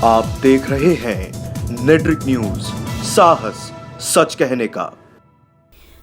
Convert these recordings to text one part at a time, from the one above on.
आप देख रहे हैं नेट्रिक न्यूज, साहस सच कहने का।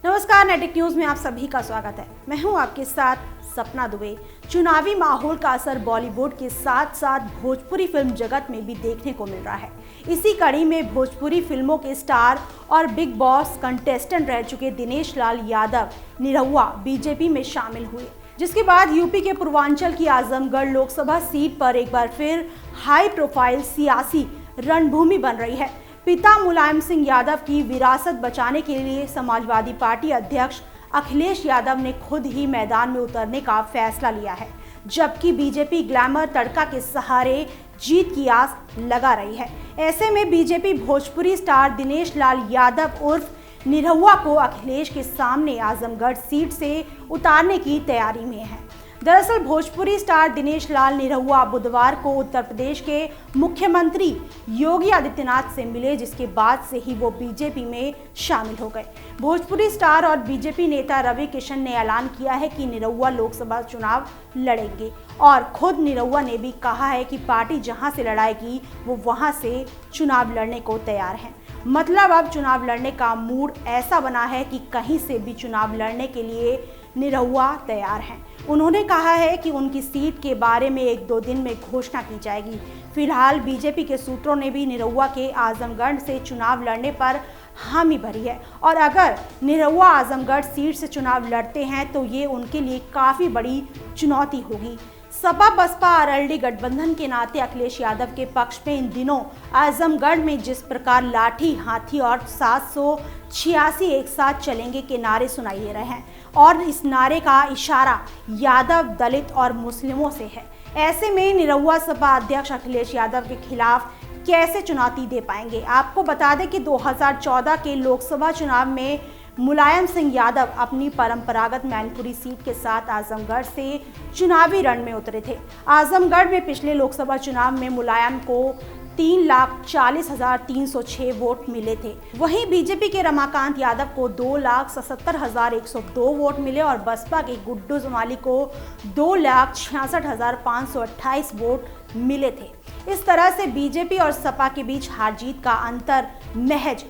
नमस्कार, नेट्रिक न्यूज में आप सभी का स्वागत है। मैं हूं आपके साथ सपना दुबे। चुनावी माहौल का असर बॉलीवुड के साथ साथ भोजपुरी फिल्म जगत में भी देखने को मिल रहा है। इसी कड़ी में भोजपुरी फिल्मों के स्टार और बिग बॉस कंटेस्टेंट रह चुके दिनेश लाल यादव निरहुआ बीजेपी में शामिल हुए, जिसके बाद यूपी के पूर्वांचल की आजमगढ़ लोकसभा सीट पर एक बार फिर हाई प्रोफाइल सियासी रणभूमि बन रही है। पिता मुलायम सिंह यादव की विरासत बचाने के लिए समाजवादी पार्टी अध्यक्ष अखिलेश यादव ने खुद ही मैदान में उतरने का फैसला लिया है, जबकि बीजेपी ग्लैमर तड़का के सहारे जीत की आस लगा रही है। ऐसे में बीजेपी भोजपुरी स्टार दिनेश लाल यादव उर्फ निरहुआ को अखिलेश के सामने आजमगढ़ सीट से उतारने की तैयारी में है। दरअसल भोजपुरी स्टार दिनेश लाल निरहुआ बुधवार को उत्तर प्रदेश के मुख्यमंत्री योगी आदित्यनाथ से मिले, जिसके बाद से ही वो बीजेपी में शामिल हो गए। भोजपुरी स्टार और बीजेपी नेता रवि किशन ने ऐलान किया है कि निरहुआ लोकसभा चुनाव लड़ेंगे और खुद निरहुआ ने भी कहा है कि पार्टी जहां से लड़ाएगी वो वहां से चुनाव लड़ने को तैयार है। मतलब अब चुनाव लड़ने का मूड ऐसा बना है कि कहीं से भी चुनाव लड़ने के लिए निरहुआ तैयार हैं। उन्होंने कहा है कि उनकी सीट के बारे में 1-2 दिन में घोषणा की जाएगी। फिलहाल बीजेपी के सूत्रों ने भी निरहुआ के आजमगढ़ से चुनाव लड़ने पर हामी भरी है और अगर निरहुआ आजमगढ़ सीट से चुनाव लड़ते हैं तो ये उनके लिए काफ़ी बड़ी चुनौती होगी। सपा बसपा आरएलडी गठबंधन के नाते अखिलेश यादव के पक्ष में इन दिनों आजमगढ़ में जिस प्रकार लाठी, हाथी और 786 एक साथ चलेंगे के नारे सुनाई दे रहे हैं और इस नारे का इशारा यादव, दलित और मुस्लिमों से है। ऐसे में निरहुआ सपा अध्यक्ष अखिलेश यादव के खिलाफ कैसे चुनौती दे पाएंगे? आपको बता दें कि 2014 के लोकसभा चुनाव में मुलायम सिंह यादव अपनी परंपरागत मैनपुरी सीट के साथ आजमगढ़ से चुनावी रण में उतरे थे। आजमगढ़ में पिछले लोकसभा चुनाव में मुलायम को 3,40,306 वोट मिले थे। वहीं बीजेपी के रमाकांत यादव को 2,77,102 वोट मिले और बसपा के गुड्डू जमाली को 2,66,528 वोट मिले थे। इस तरह से बीजेपी और सपा के बीच हार जीत का अंतर महज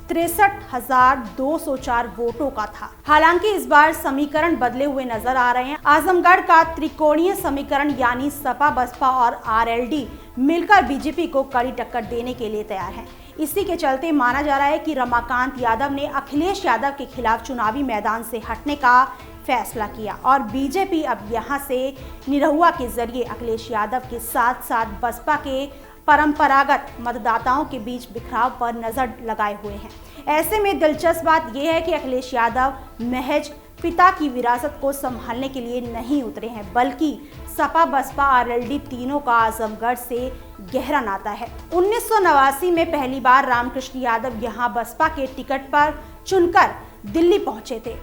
63,204 वोटों का था। हालांकि इस बार समीकरण बदले हुए नजर आ रहे हैं। आजमगढ़ का त्रिकोणीय समीकरण यानी सपा, बसपा और आरएलडी मिलकर बीजेपी को कड़ी टक्कर देने के लिए तैयार हैं। इसी के चलते माना जा रहा है कि रमाकांत यादव ने अखिलेश यादव के खिलाफ चुनावी मैदान से हटने का फैसला किया और बीजेपी अब यहां से निरहुआ के जरिए अखिलेश यादव के साथ साथ बसपा के परंपरागत मतदाताओं के बीच बिखराव पर नजर लगाए हुए हैं। ऐसे में दिलचस्प बात यह है कि अखिलेश यादव महज पिता की विरासत को संभालने के लिए नहीं उतरे हैं, बल्कि सपा, बसपा, आरएलडी तीनों का आजमगढ़ से गहरा नाता है। 1989 में पहली बार रामकृष्ण यादव यहां बसपा के टिकट पर चुनकर दिल्ली पहुंचे थे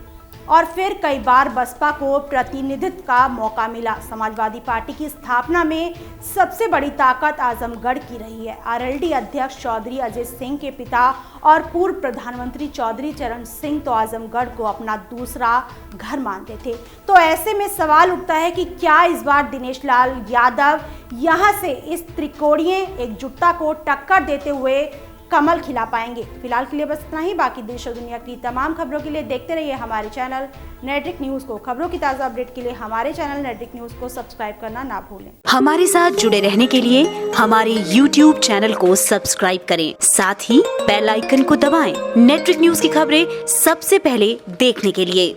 और फिर कई बार बसपा को प्रतिनिधित्व का मौका मिला। समाजवादी पार्टी की स्थापना में सबसे बड़ी ताकत आजमगढ़ की रही है। आरएलडी अध्यक्ष चौधरी अजय सिंह के पिता और पूर्व प्रधानमंत्री चौधरी चरण सिंह तो आजमगढ़ को अपना दूसरा घर मानते थे। तो ऐसे में सवाल उठता है कि क्या इस बार दिनेश लाल यादव यहां से इस त्रिकोणीय एकजुटता को टक्कर देते हुए कमल खिला पाएंगे? फिलहाल के लिए बस इतना ही। बाकी देश और दुनिया की तमाम खबरों के लिए देखते रहिए हमारे चैनल नेट्रिक न्यूज को। खबरों की ताज़ा अपडेट के लिए हमारे चैनल नेट्रिक न्यूज को सब्सक्राइब करना ना भूलें। हमारे साथ जुड़े रहने के लिए हमारे YouTube चैनल को सब्सक्राइब करें, साथ ही बेल आइकन को दबाएं। नेट्रिक न्यूज की खबरें सबसे पहले देखने के लिए।